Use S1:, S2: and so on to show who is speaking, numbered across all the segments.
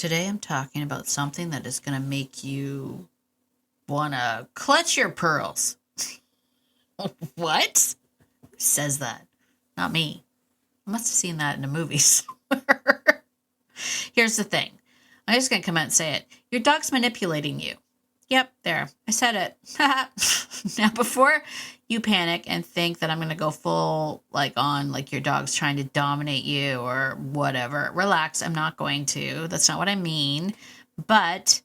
S1: Today I'm talking about something that is going to make you want to clutch your pearls. What? Who says that? Not me. I must have seen that in a movie somewhere. Here's the thing. I'm just going to come out and say it. Your dog's manipulating you. Yep, there. I said it. Now, before you panic and think that I'm going to go full like your dog's trying to dominate you or whatever, relax. I'm not going to. That's not what I mean. But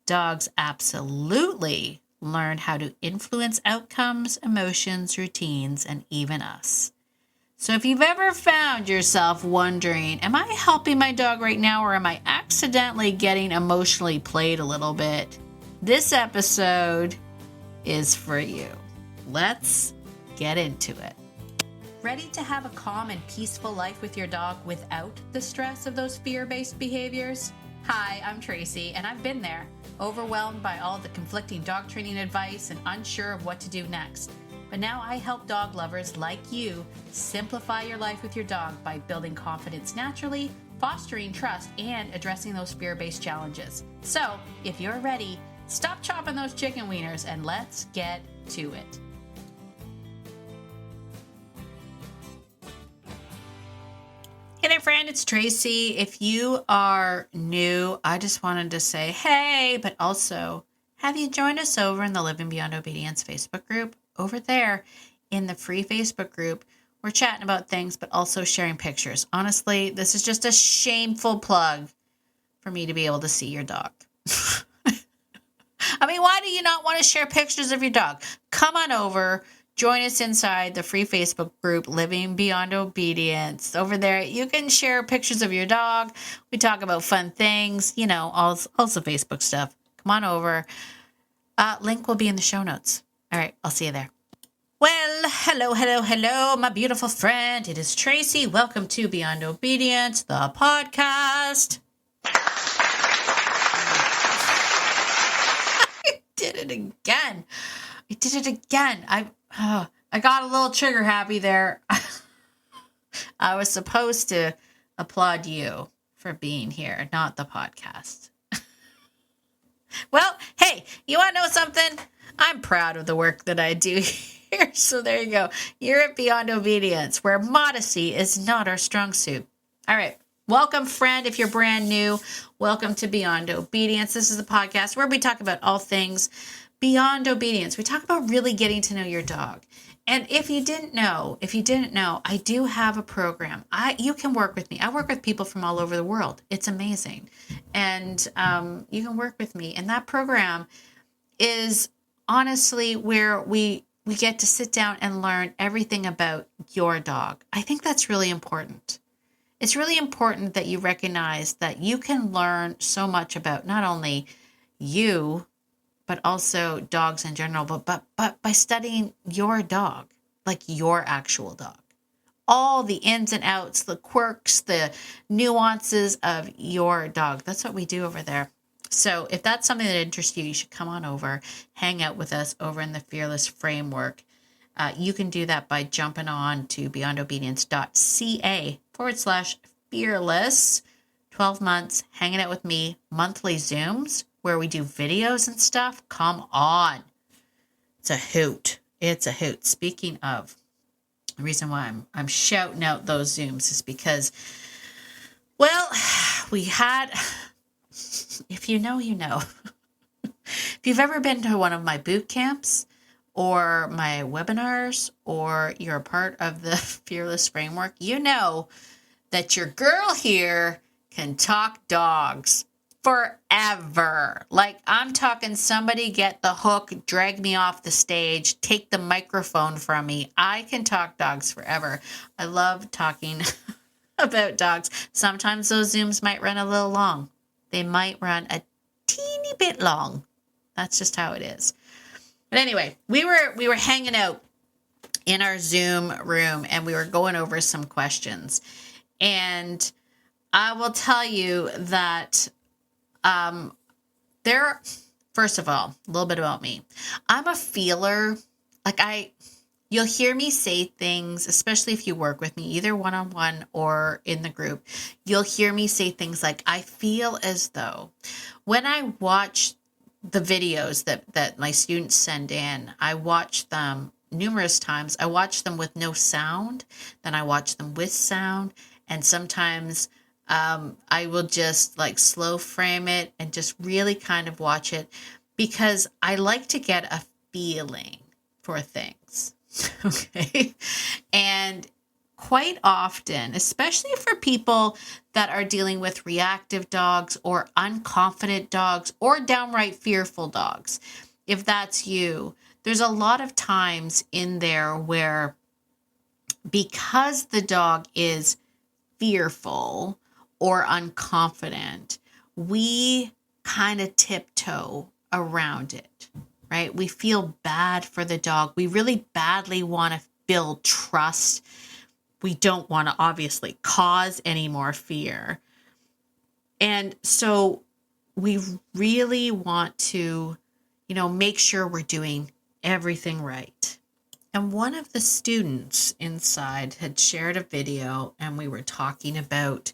S1: dogs absolutely learn how to influence outcomes, emotions, routines, and even us. So if you've ever found yourself wondering, am I helping my dog right now or am I accidentally getting emotionally played a little bit? This episode is for you. Let's get into it. Ready to have a calm and peaceful life with your dog without the stress of those fear-based behaviors? Hi, I'm Tracy, and I've been there, overwhelmed by all the conflicting dog training advice and unsure of what to do next. But now I help dog lovers like you simplify your life with your dog by building confidence naturally, fostering trust, and addressing those fear-based challenges. So, if you're ready, stop chopping those chicken wieners and let's get to it. Hey there, friend, it's Tracy. If you are new, I just wanted to say hey, but also, have you joined us over in the Living Beyond Obedience Facebook group? Over there in the free Facebook group, we're chatting about things, but also sharing pictures. Honestly, this is just a shameful plug for me to be able to see your dog. I mean, why do you not want to share pictures of your dog? Come on over. Join us inside the free Facebook group, Living Beyond Obedience. Over there, you can share pictures of your dog. We talk about fun things, also Facebook stuff. Come on over. Link will be in the show notes. All right, I'll see you there. Well, hello, my beautiful friend. It is Tracy. Welcome to Beyond Obedience, the podcast. I did it again. I got a little trigger happy there. I was supposed to applaud you for being here, not the podcast. Well, hey, you want to know something? I'm proud of the work that I do here. So there you go. You're at Beyond Obedience, where modesty is not our strong suit. All right. Welcome, friend. If you're brand new, welcome to Beyond Obedience. This is the podcast where we talk about all things beyond obedience. We talk about really getting to know your dog. And if you didn't know, I do have a program. You can work with me. I work with people from all over the world. It's amazing. And you can work with me. And that program is honestly where we get to sit down and learn everything about your dog. I think that's really important. It's really important that you recognize that you can learn so much about not only you, but also dogs in general, but by studying your dog, like your actual dog. All the ins and outs, the quirks, the nuances of your dog. That's what we do over there. So if that's something that interests you, you should come on over, hang out with us over in the Fearless Framework. You can do that by jumping on to beyondobedience.ca/fearless. 12 months hanging out with me, monthly Zooms where we do videos and stuff. Come on. It's a hoot. Speaking of, the reason why I'm shouting out those Zooms is because, well, we had, if you know, you know. If you've ever been to one of my boot camps or my webinars, or you're a part of the Fearless Framework, you know that your girl here can talk dogs forever. Like, I'm talking somebody get the hook, drag me off the stage, take the microphone from me. I can talk dogs forever. I love talking about dogs. Sometimes those Zooms might run a little long. They might run a teeny bit long. That's just how it is. But anyway, we were hanging out in our Zoom room and we were going over some questions. And I will tell you that first of all, a little bit about me. I'm a feeler. Like I You'll hear me say things, especially if you work with me, either one-on-one or in the group. You'll hear me say things like, I feel as though when I watch the videos that my students send in, I watch them numerous times. I watch them with no sound, then I watch them with sound, and sometimes I will just like slow frame it and just really kind of watch it because I like to get a feeling for things. Okay. And quite often, especially for people that are dealing with reactive dogs or unconfident dogs or downright fearful dogs, if that's you, there's a lot of times in there where because the dog is fearful or unconfident, we kind of tiptoe around it, right? We feel bad for the dog. We really badly want to build trust. We don't want to obviously cause any more fear. And so we really want to, make sure we're doing everything right. And one of the students inside had shared a video and we were talking about,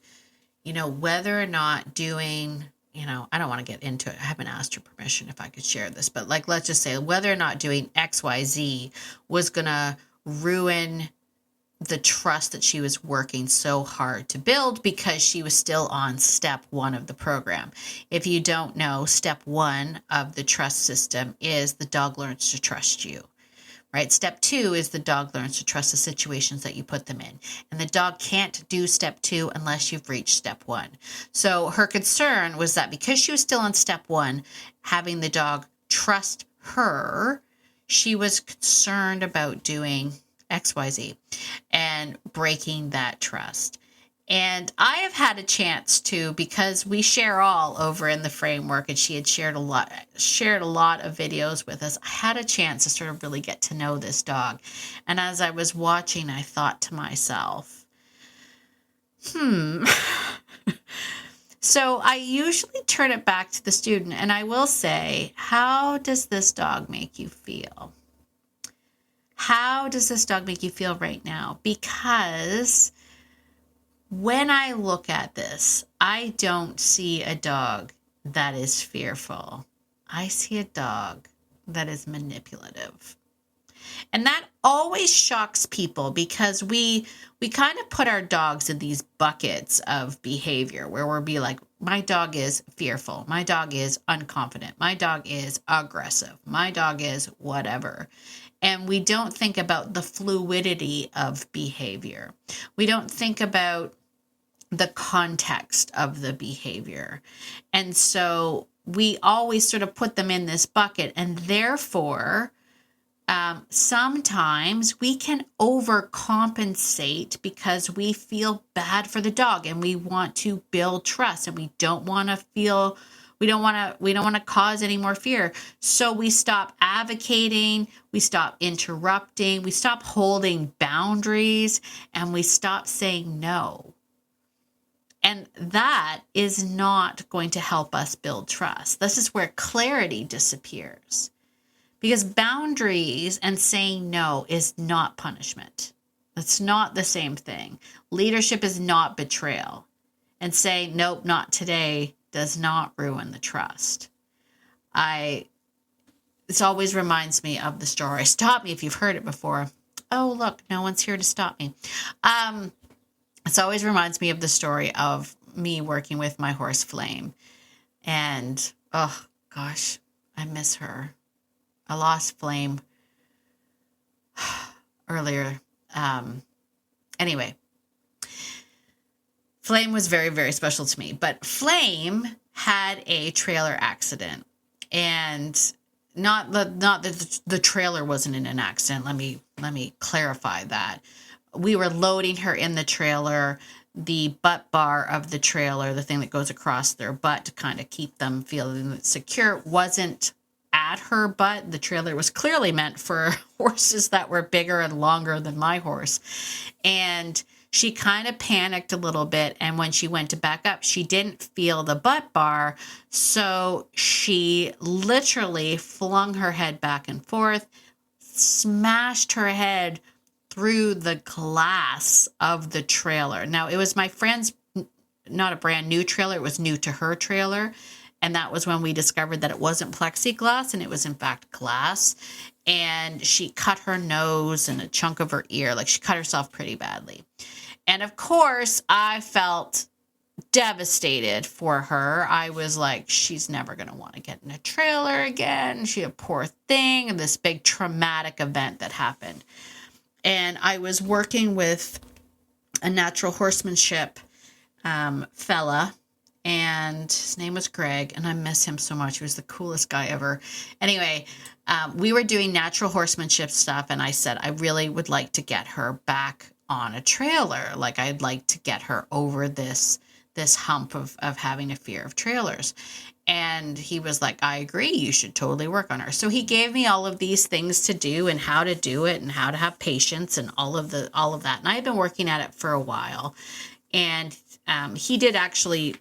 S1: whether or not doing, I don't want to get into it. I haven't asked her permission if I could share this, but like, let's just say whether or not doing XYZ was going to ruin the trust that she was working so hard to build because she was still on step 1 of the program. If you don't know, step 1 of the trust system is the dog learns to trust you. Right? Step 2 is the dog learns to trust the situations that you put them in. And the dog can't do step 2 unless you've reached step 1. So her concern was that because she was still on step 1, having the dog trust her, she was concerned about doing XYZ and breaking that trust. And I have had a chance to, because we share all over in the framework, and she had shared a lot of videos with us. I had a chance to sort of really get to know this dog. And as I was watching, I thought to myself, So I usually turn it back to the student and I will say, how does this dog make you feel? How does this dog make you feel right now? Because when I look at this, I don't see a dog that is fearful. I see a dog that is manipulative. And that always shocks people because we kind of put our dogs in these buckets of behavior where we'll be like, my dog is fearful. My dog is unconfident. My dog is aggressive. My dog is whatever. And we don't think about the fluidity of behavior. We don't think about the context of the behavior. And so we always sort of put them in this bucket. And therefore, sometimes we can overcompensate because we feel bad for the dog and we want to build trust and we don't want to cause any more fear. So we stop advocating, we stop interrupting, we stop holding boundaries, and we stop saying no. And that is not going to help us build trust. This is where clarity disappears. Because boundaries and saying no is not punishment. That's not the same thing. Leadership is not betrayal. And saying, nope, not today, does not ruin the trust. This always reminds me of the story. Stop me if you've heard it before. Oh, look, no one's here to stop me. It always reminds me of the story of me working with my horse Flame. And, oh, gosh, I miss her. I lost Flame earlier. Anyway, Flame was very, very special to me. But Flame had a trailer accident. And not that the trailer wasn't in an accident. Let me clarify that. We were loading her in the trailer. The butt bar of the trailer, the thing that goes across their butt to kind of keep them feeling secure, wasn't at her butt. The trailer was clearly meant for horses that were bigger and longer than my horse. And she kind of panicked a little bit. And when she went to back up, she didn't feel the butt bar. So she literally flung her head back and forth, smashed her head through the glass of the trailer. Now, it was my friend's, not a brand new trailer. It was new to her trailer. And that was when we discovered that it wasn't plexiglass and it was in fact glass. And she cut her nose and a chunk of her ear. Like, she cut herself pretty badly. And of course, I felt devastated for her. I was like, she's never going to want to get in a trailer again. She a poor thing. And this big traumatic event that happened. And I was working with a natural horsemanship fella, and his name was Greg, and I miss him so much. He was the coolest guy ever. Anyway, we were doing natural horsemanship stuff, and I said, I really would like to get her back on a trailer. Like, I'd like to get her over this hump of having a fear of trailers. And he was like, I agree, you should totally work on her. So he gave me all of these things to do and how to do it and how to have patience and all of that. And I had been working at it for a while. And he did actually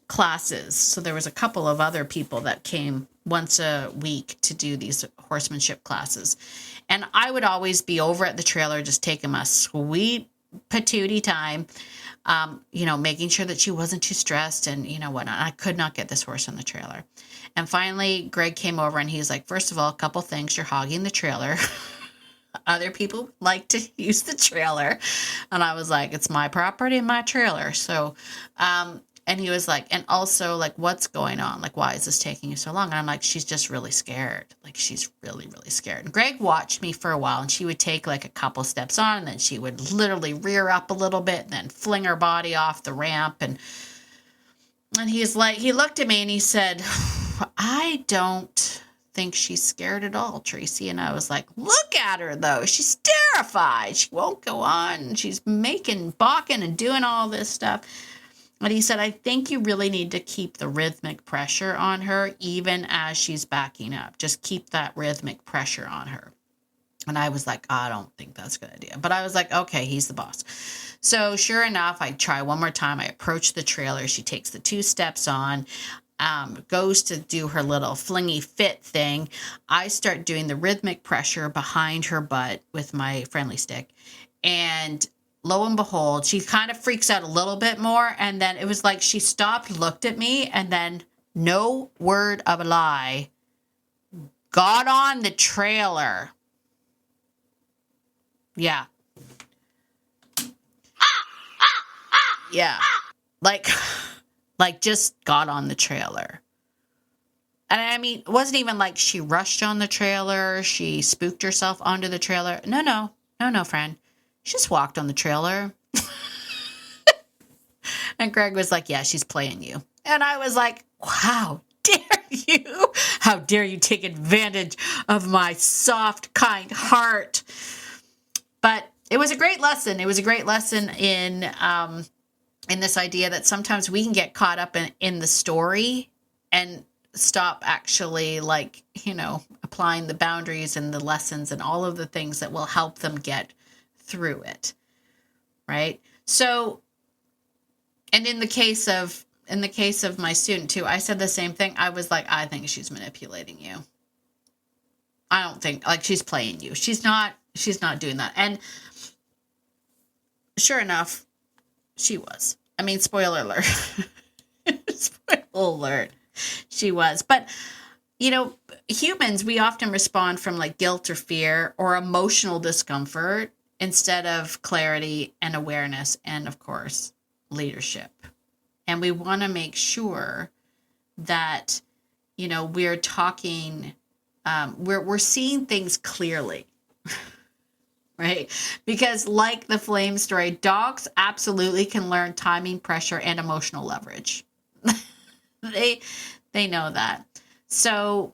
S1: classes. So there was a couple of other people that came once a week to do these horsemanship classes. And I would always be over at the trailer, just taking my sweet patootie time, making sure that she wasn't too stressed and, whatnot. I could not get this horse on the trailer. And finally, Greg came over and he's like, first of all, a couple things, you're hogging the trailer. Other people like to use the trailer. And I was like, it's my property, my trailer. So, and he was like, and also, like, what's going on? Like, why is this taking you so long? And I'm like, she's just really scared. Like, she's really, really scared. And Greg watched me for a while, and she would take like a couple steps on, and then she would literally rear up a little bit and then fling her body off the ramp. And he's like, he looked at me and he said, I don't think she's scared at all, Tracy. And I was like, look at her though. She's terrified. She won't go on. She's balking and doing all this stuff. And he said, I think you really need to keep the rhythmic pressure on her, even as she's backing up. Just keep that rhythmic pressure on her. And I was like, I don't think that's a good idea. But I was like, okay, he's the boss. So sure enough, I try one more time. I approach the trailer. She takes the 2 steps on, goes to do her little flingy fit thing. I start doing the rhythmic pressure behind her butt with my friendly stick. And lo and behold, she kind of freaks out a little bit more. And then it was like she stopped, looked at me, and then, no word of a lie, got on the trailer. Yeah. Yeah. Like just got on the trailer. And I mean, it wasn't even like she rushed on the trailer. She spooked herself onto the trailer. No, friend. She just walked on the trailer. And Greg was like, yeah, she's playing you. And I was like, wow, dare you? How dare you take advantage of my soft, kind heart? But it was a great lesson. It was a great lesson in this idea that sometimes we can get caught up in the story and stop actually, like, applying the boundaries and the lessons and all of the things that will help them get through it. Right? So, and in the case of my student too, I said the same thing. I was like, I think she's manipulating you. I don't think, like, she's playing you. She's not doing that. And sure enough, she was. I mean, spoiler alert. Spoiler alert. She was. But, humans, we often respond from like guilt or fear or emotional discomfort instead of clarity and awareness and, of course, leadership. And we want to make sure that, we're talking, we're seeing things clearly. Right? Because like the flame story, dogs absolutely can learn timing, pressure, and emotional leverage. They know that. So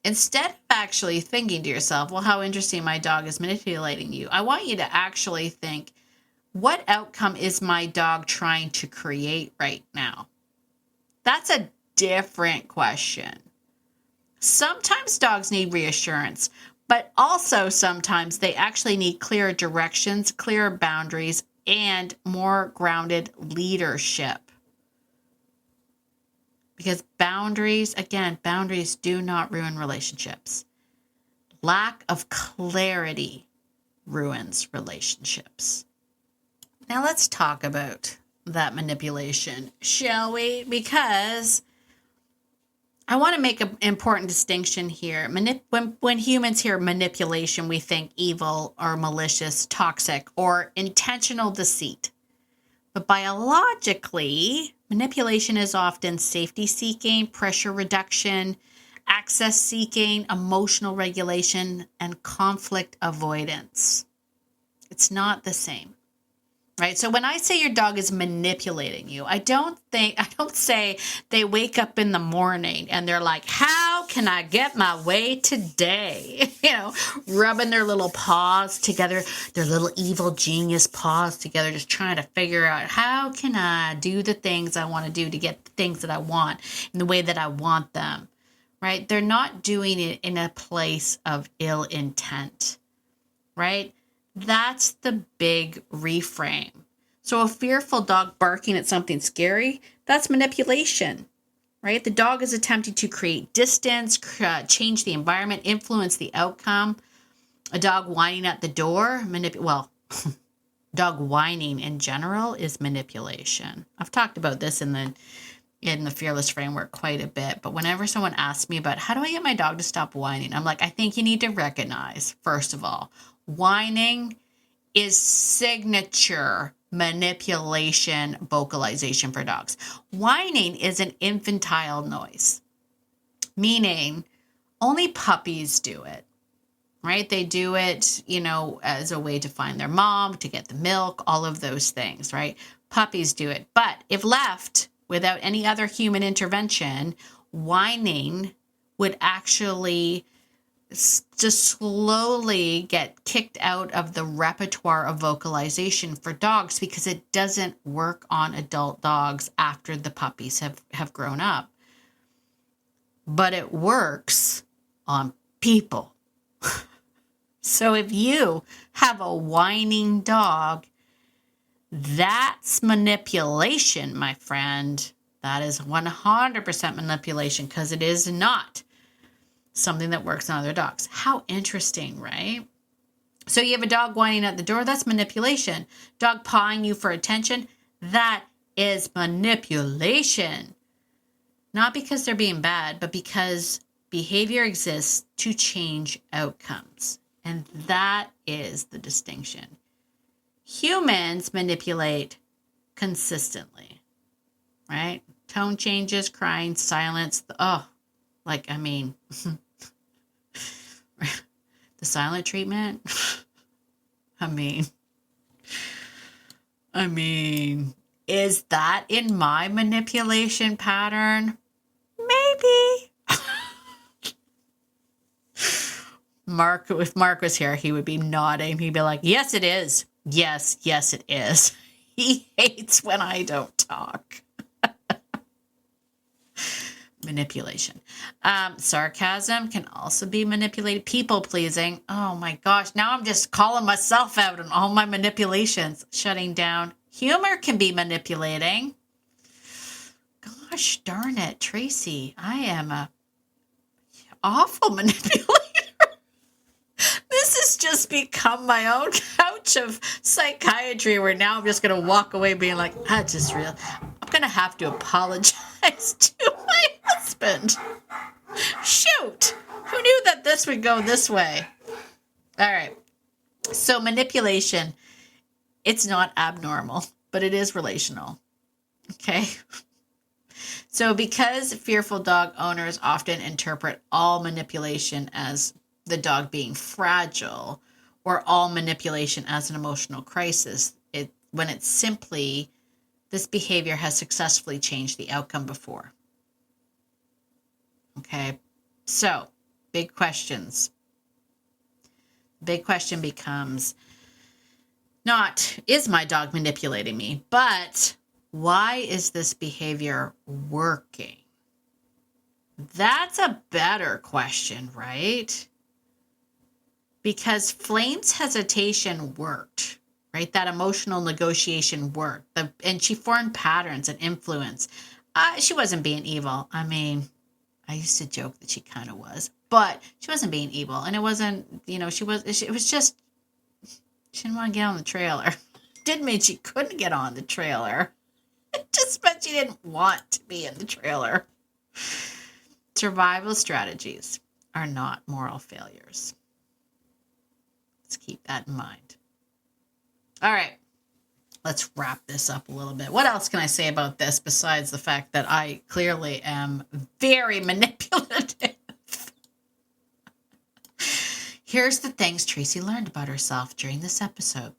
S1: instead of actually thinking to yourself, well, how interesting, my dog is manipulating you, I want you to actually think, what outcome is my dog trying to create right now? That's a different question. Sometimes dogs need reassurance, but also sometimes they actually need clearer directions, clearer boundaries, and more grounded leadership. Because boundaries do not ruin relationships. Lack of clarity ruins relationships. Now let's talk about that manipulation, shall we? Because I want to make an important distinction here. When humans hear manipulation, we think evil or malicious, toxic, or intentional deceit. But biologically, manipulation is often safety seeking, pressure reduction, access seeking, emotional regulation, and conflict avoidance. It's not the same. Right? So when I say your dog is manipulating you, I don't say they wake up in the morning and they're like, how can I get my way today? Rubbing their little paws together, their little evil genius paws together, just trying to figure out how can I do the things I want to do to get the things that I want in the way that I want them, right? They're not doing it in a place of ill intent, right? That's the big reframe. So a fearful dog barking at something scary, that's manipulation, right? The dog is attempting to create distance, change the environment, influence the outcome. A dog whining at the door, dog whining in general is manipulation. I've talked about this in the Fearless framework quite a bit, but whenever someone asks me about how do I get my dog to stop whining, I'm like, I think you need to recognize, first of all, whining is signature manipulation vocalization for dogs. Whining is an infantile noise, meaning only puppies do it, right? They do it, as a way to find their mom, to get the milk, all of those things, right? Puppies do it. But if left without any other human intervention, whining would actually just slowly get kicked out of the repertoire of vocalization for dogs because it doesn't work on adult dogs after the puppies have grown up. But it works on people. So if you have a whining dog, that's manipulation, my friend. That is 100% manipulation because it is not something that works on other dogs. How interesting, right? So you have a dog whining at the door, that's manipulation. Dog pawing you for attention, that is manipulation. Not because they're being bad, but because behavior exists to change outcomes. And that is the distinction. Humans manipulate consistently, right? Tone changes, crying, silence. The silent treatment. I mean, is that in my manipulation pattern? Maybe. If Mark was here, he would be nodding. He'd be like, yes, it is. Yes, it is. He hates when I don't talk. Manipulation. Sarcasm can also be manipulated. People pleasing. Oh my gosh. Now I'm just calling myself out on all my manipulations. Shutting down. Humor can be manipulating. Gosh darn it, Tracy. I am a awful manipulator. This has just become my own couch of psychiatry where now I'm just going to walk away being like, that's just real. I'm going to have to apologize to my husband. Shoot. Who knew that this would go this way? All right. So manipulation, it's not abnormal, but it is relational. Okay. So because fearful dog owners often interpret all manipulation as the dog being fragile or all manipulation as an emotional crisis, when it's simply this behavior has successfully changed the outcome before. Okay, so big questions. Big question becomes not, is my dog manipulating me, but why is this behavior working? That's a better question, right? Because Flame's hesitation worked, right? That emotional negotiation worked. And she formed patterns and influence. She wasn't being evil. I mean, I used to joke that she kind of was. But she wasn't being evil. And it wasn't, it was just, she didn't want to get on the trailer. Didn't mean she couldn't get on the trailer. It just meant she didn't want to be in the trailer. Survival strategies are not moral failures. Let's keep that in mind. All right. Let's wrap this up a little bit. What else can I say about this besides the fact that I clearly am very manipulative? Here's the things Tracy learned about herself during this episode.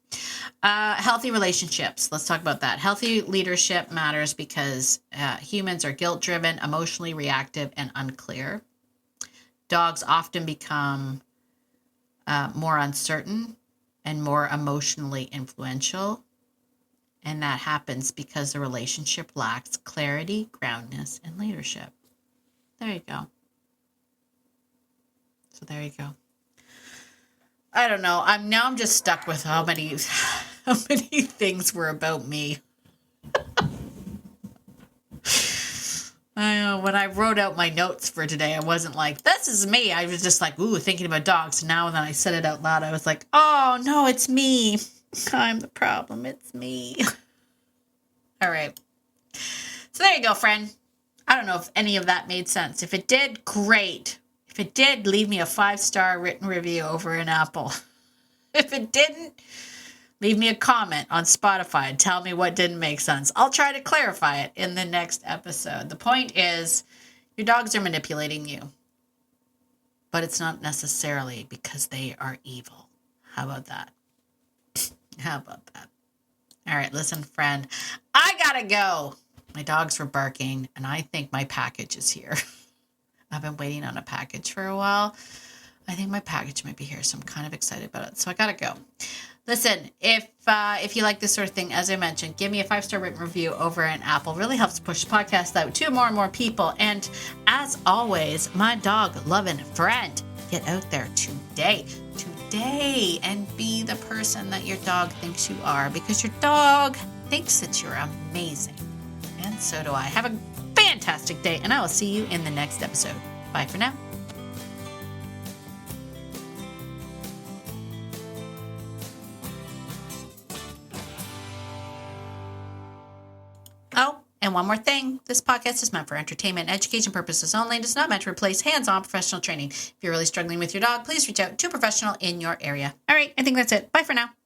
S1: Healthy relationships. Let's talk about that. Healthy leadership matters because humans are guilt-driven, emotionally reactive, and unclear. Dogs often become more uncertain and more emotionally influential. And that happens because the relationship lacks clarity, groundness, and leadership. There you go. So there you go. I don't know. I'm just stuck with how many things were about me. I know, when I wrote out my notes for today, I wasn't like, this is me. I was just like, ooh, thinking about dogs. And now when I said it out loud, I was like, oh, no, it's me. I'm the problem. It's me. All right. So there you go, friend. I don't know if any of that made sense. If it did, great. If it did, leave me a 5-star written review over in Apple. If it didn't, leave me a comment on Spotify and tell me what didn't make sense. I'll try to clarify it in the next episode. The point is, your dogs are manipulating you. But it's not necessarily because they are evil. How about that? How about that? All right, listen, friend. I gotta go. My dogs were barking, and I think my package is here. I've been waiting on a package for a while. I think my package might be here, so I'm kind of excited about it. So I gotta go. Listen, if you like this sort of thing, as I mentioned, give me a 5-star written review over in Apple. Really helps push the podcast out to more and more people. And as always, my dog-loving friend, get out there today, and be the person that your dog thinks you are, because your dog thinks that you're amazing. And so do I. Have a fantastic day, and I will see you in the next episode. Bye for now. Oh, and one more thing. This podcast is meant for entertainment and education purposes only. It is not meant to replace hands-on professional training. If you're really struggling with your dog, please reach out to a professional in your area. All right, I think that's it. Bye for now.